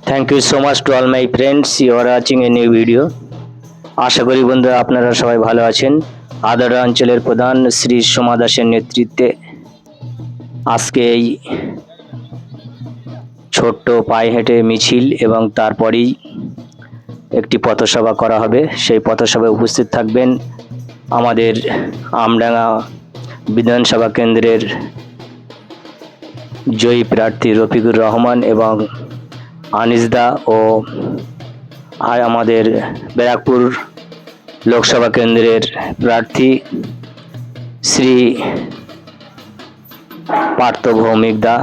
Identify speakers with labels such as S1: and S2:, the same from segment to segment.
S1: Thank you so much to all my friends. You are watching a new video. আশা করি বন্ধুরা আপনারা সবাই ভালো আছেন। আদারা অঞ্চলের প্রধান শ্রী সোমা দাসের নেতৃত্বে আজকে এই ছোট্ট পায়ে হেঁটে মিছিল এবং তারপরেই একটি পথসভা করা হবে। সেই পথসভায় উপস্থিত থাকবেন আমাদের আমডাঙ্গা বিধানসভা কেন্দ্রের জয়ী প্রার্থী রফিকুর রহমান এবং আনিসদা ও আমাদের ব্যারাকপুর লোকসভা কেন্দ্রের প্রার্থী শ্রী পার্থ ভৌমিকদা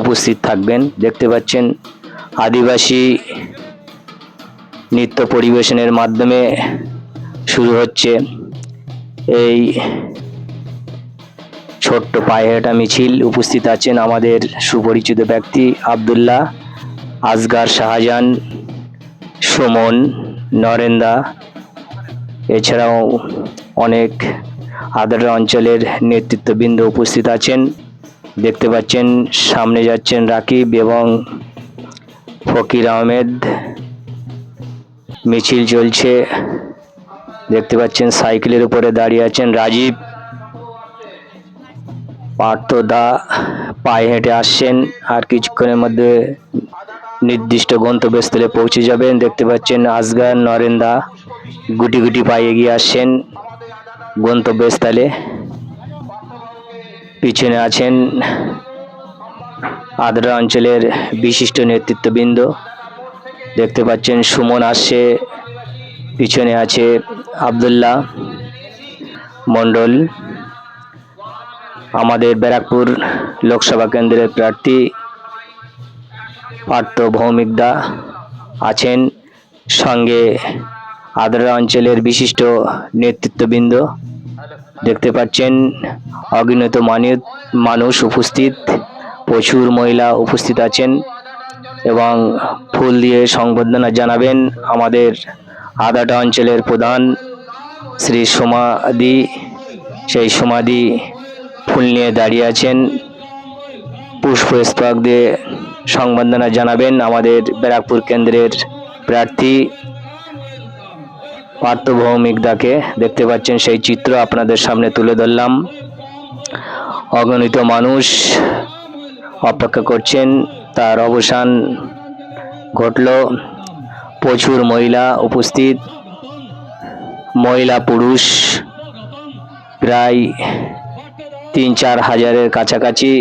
S1: উপস্থিত থাকবেন। দেখতে পাচ্ছেন আদিবাসী নৃত্য পরিবেশনের মাধ্যমে শুরু হচ্ছে এই ছোট্ট পায়ে হেঁটা মিছিল। উপস্থিত আছেন আমাদের সুপরিচিত ব্যক্তি আব্দুল্লাহ, আসগার, শাহজাহান, সুমন, নরেন্দা, এছাড়াও অনেক আদারা অঞ্চলের নেতৃত্ববৃন্দ উপস্থিত আছেন। দেখতে পাচ্ছেন সামনে যাচ্ছেন রাকিব এবং ফকির আহমেদ। মিছিল চলছে। দেখতে পাচ্ছেন সাইকেলের উপরে দাঁড়িয়ে আছেন রাজীব। পার্থদা পায়ে হেঁটে আসছেন, আর কিছুক্ষণের মধ্যে নির্দিষ্ট গন্তব্যস্থলে পৌঁছে যাবেন। দেখতে পাচ্ছেন আসগার, নরেন্দা গুটি গুটি পায়ে এগিয়ে আসছেন গন্তব্যস্থলে। পিছনে আছেন আদারা অঞ্চলের বিশিষ্ট নেতৃত্ববৃন্দ। দেখতে পাচ্ছেন সুমন আসছে, পিছনে আছে আব্দুল্লাহ মণ্ডল। আমাদের ব্যারাকপুর লোকসভা কেন্দ্রের প্রার্থী পার্থ ভৌমিকদা আছেন, সঙ্গে আদারা অঞ্চলের বিশিষ্ট নেতৃত্ববৃন্দ। দেখতে পাচ্ছেন অগণিত মানুষ উপস্থিত, প্রচুর মহিলা উপস্থিত আছেন এবং ফুল দিয়ে সংবর্ধনা জানাবেন আমাদের আদারা অঞ্চলের প্রধান শ্রী সোমাদি। সেই সমাধি ফুল নিয়ে দাঁড়িয়ে আছেন। পুষ্পস্তবক দিয়ে সংবর্ধনা জানাবেন আমাদের ব্যারাকপুর কেন্দ্রের প্রার্থী পার্থ ভৌমিকদাকে। দেখতে পাচ্ছেন সেই চিত্র আপনাদের সামনে তুলে ধরলাম। অগণিত মানুষ অপেক্ষা করছেন, তার অবসান ঘটল। প্রচুর মহিলা উপস্থিত, মহিলা পুরুষ প্রায় ৩-৪ হাজারের কাছাকাছি।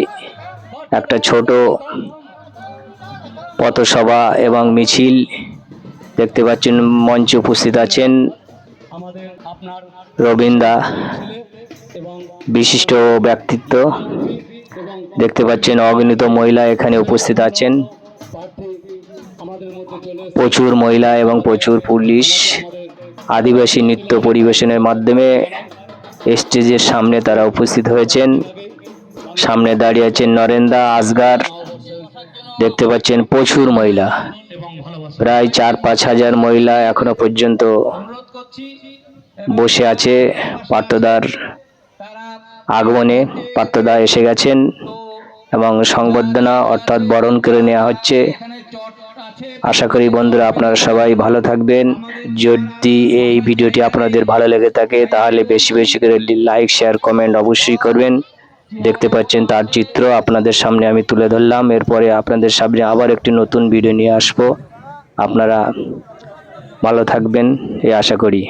S1: একটা ছোট পথসভা এবং মিছিল। দেখতে পাচ্ছেন মঞ্চে উপস্থিত আছেন রবীন্দা, বিশিষ্ট ব্যক্তিত্ব। দেখতে পাচ্ছেন অগণিত মহিলা এখানে উপস্থিত আছেন, প্রচুর মহিলা এবং প্রচুর পুলিশ। আদিবাসী নৃত্য পরিবেশনের মাধ্যমে স্টেজের সামনে তারা উপস্থিত হয়েছেন। সামনে দাঁড়িয়ে আছেন নরেন্দা, আসগার। দেখতে পাচ্ছেন প্রচুর মহিলা, প্রায় ৪-৫ হাজার মহিলা এখনো পর্যন্ত বসে আছে পার্থদার আগমনে। পার্থদা এসে গেছেন এবং সংবর্ধনা অর্থাৎ বরণ করে নেওয়া হচ্ছে। আশা করি বন্ধুরা আপনারা সবাই ভালো থাকবেন। যদি এই ভিডিওটি আপনাদের ভালো লেগে থাকে তাহলে বেশি বেশি করে লাইক, শেয়ার, কমেন্ট অবশ্যই করবেন। দেখতে পাচ্ছেন তার চিত্র আপনাদের সামনে আমি তুলে ধরলাম। এরপরে আপনাদের সামনে আবার একটি নতুন ভিডিও নিয়ে আসবো। আপনারা ভালো থাকবেন এই আশা করি।